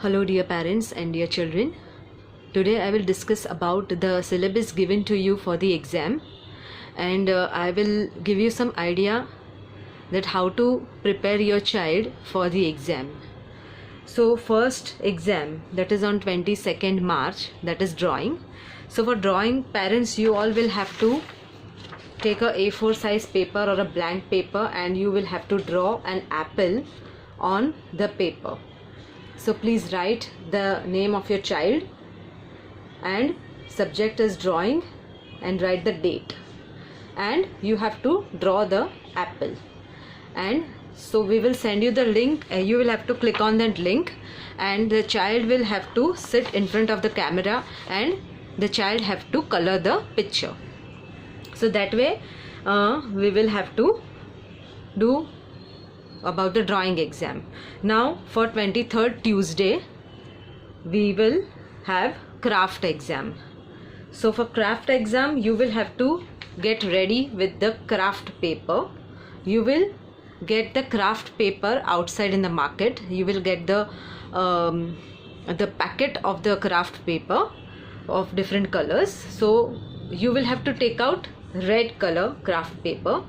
Hello dear parents and dear children. Today I will discuss about the syllabus given to you for the exam, and I will give you some idea that how to prepare your child for the exam. So first exam, that is on 22nd March, that is drawing. So for drawing, parents, you all will have to take a A4 size paper or a blank paper, and you will have to draw an apple on the paper. So please write the name of your child and subject is drawing, and write the date, and you have to draw the apple. And so we will send you the link. You will have to click on that link, and the child will have to sit in front of the camera, and the child have to color the picture. So that way we will have to do about the drawing exam. Now for 23rd Tuesday we will have craft exam. So for craft exam, you will have to get ready with the craft paper. You will get the craft paper outside in the market. You will get the packet of the craft paper of different colors. So you will have to take out red color craft paper.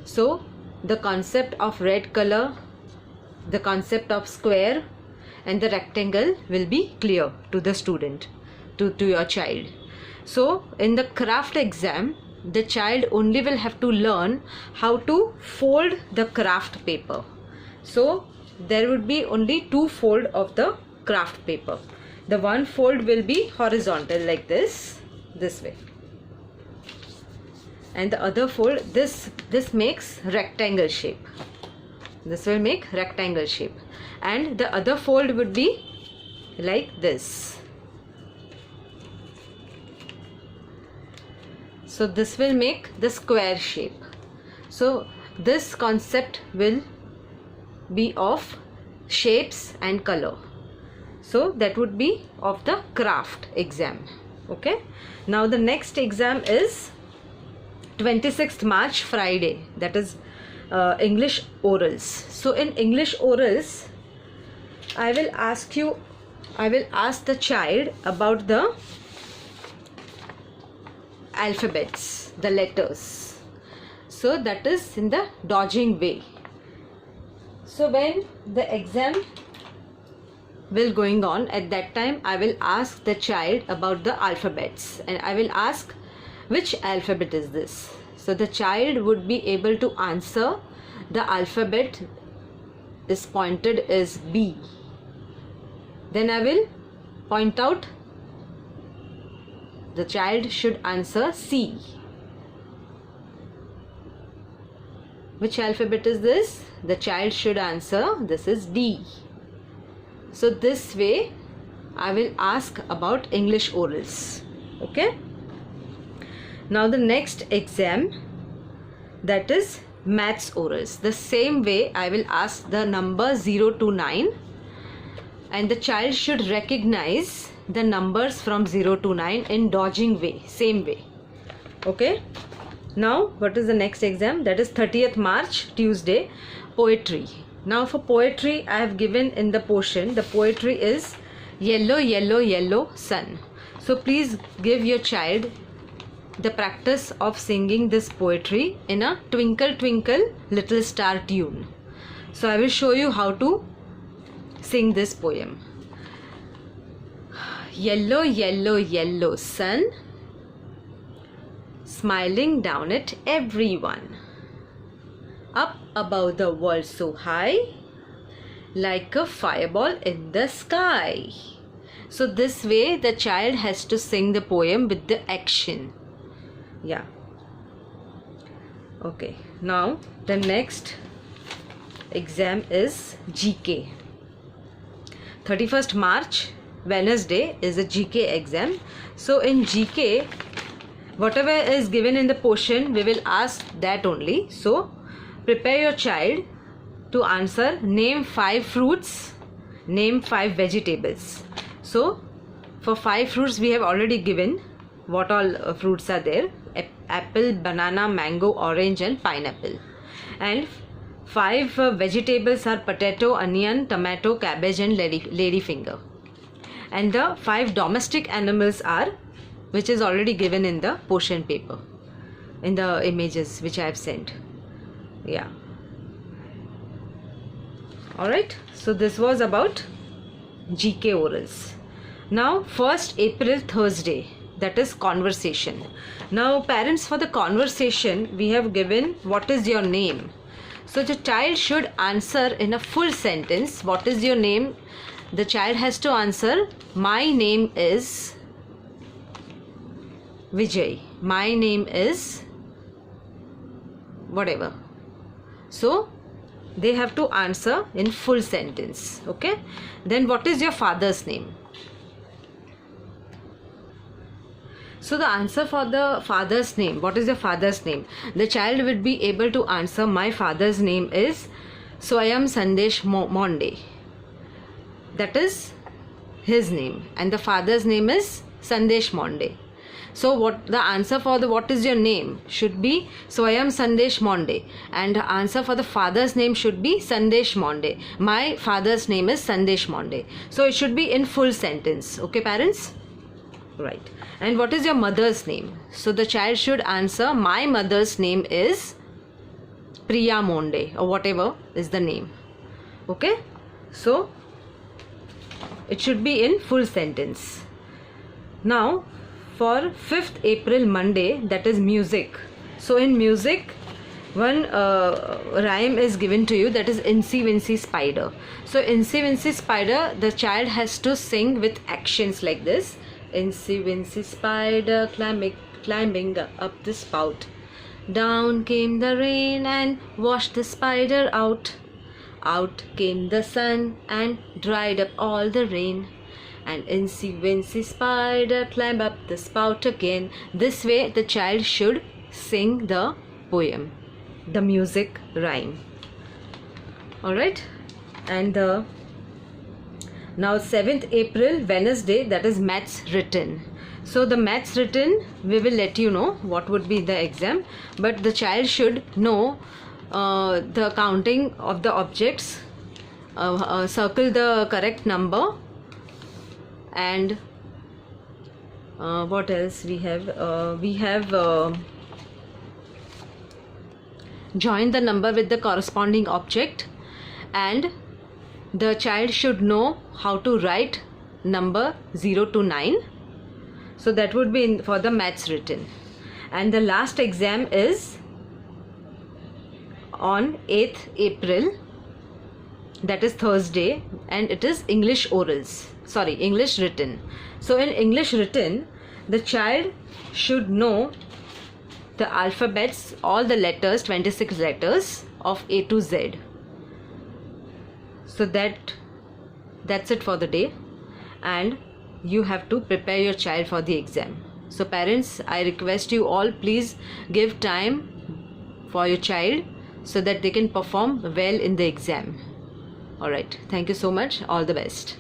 So the concept of red color, the concept of square and the rectangle will be clear to the student, to your child. So in the craft exam, the child only will have to learn how to fold the craft paper. So there would be only two fold of the craft paper. The one fold will be horizontal like this way, and the other fold, this makes rectangle shape. This will make rectangle shape, and the other fold would be like this. So this will make the square shape. So this concept will be of shapes and color. So that would be of the craft exam. Okay. Now the next exam is 26th March, Friday, that is English orals. So in English orals, I will ask the child about the alphabets, the letters. So that is in the dodging way. So when the exam will going on, at that time I will ask the child about the alphabets, and I will ask which alphabet is this. So the child would be able to answer the alphabet is pointed as B. Then I will point out the child should answer C. Which alphabet is this? The child should answer this is D. So this way I will ask about English orals. Okay. Now the next exam, that is maths orals. The same way I will ask the number 0 to 9, and the child should recognize the numbers from 0 to 9 in dodging way, same way. Okay. Now what is the next exam? That is 30th March, Tuesday, poetry. Now for poetry, I have given in the portion, the poetry is yellow, yellow, yellow sun. So please give your child the practice of singing this poetry in a Twinkle Twinkle Little Star tune. So I will show you how to sing this poem. Yellow, yellow, yellow sun, smiling down at everyone. Up above the world so high, like a fireball in the sky. So this way the child has to sing the poem with the action. Yeah. Okay. Now the next exam is GK. 31st March, Wednesday, is a GK exam. So in GK, whatever is given in the portion, we will ask that only. So prepare your child to answer name 5 fruits, name 5 vegetables. So for 5 fruits we have already given what all fruits are there: apple, banana, mango, orange and pineapple. And 5 vegetables are potato, onion, tomato, cabbage and ladyfinger. and the 5 domestic animals are, which is already given in the portion paper, in the images which I have sent. Yeah. Alright, so this was about GK orals. Now 1st April, Thursday, that is conversation. Now parents, for the conversation we have given what is your name. So the child should answer in a full sentence, what is your name. The child has to answer, my name is Vijay, my name is whatever. So they have to answer in full sentence. Okay, then what is your father's name. So the answer for the father's name, what is your father's name? The child will be able to answer, my father's name is Swayam Sandesh Monde. That is his name, and the father's name is Sandesh Monde. So what the answer for the what is your name should be Swayam Sandesh Monde, and the answer for the father's name should be Sandesh Monde. My father's name is Sandesh Monde. So it should be in full sentence. Okay parents? Right. And what is your mother's name? So the child should answer, my mother's name is Priya Monde, or whatever is the name. Okay, so it should be in full sentence. Now for 5th April, Monday, that is music. So in music, one rhyme is given to you, that is Incy Wincy Spider. So Incy Wincy Spider, the child has to sing with actions like this. Incy Wincy Spider climbing up the spout. Down came the rain and washed the spider out. Out came the sun and dried up all the rain. And Incy Wincy Spider climbed up the spout again. This way the child should sing the poem, the music rhyme. Alright, and now 7th April, Wednesday, that is maths written. So the maths written, we will let you know what would be the exam, but the child should know the counting of the objects, circle the correct number, and what else we have? We have join the number with the corresponding object, and the child should know how to write number 0 to 9. So that would be for the maths written. And the last exam is on 8th April, that is Thursday, and it is English orals. Sorry, English written. So in English written, the child should know the alphabets, all the letters, 26 letters of A to Z. So that's it for the day, and you have to prepare your child for the exam. So parents, I request you all, please give time for your child so that they can perform well in the exam. Alright, thank you so much. All the best.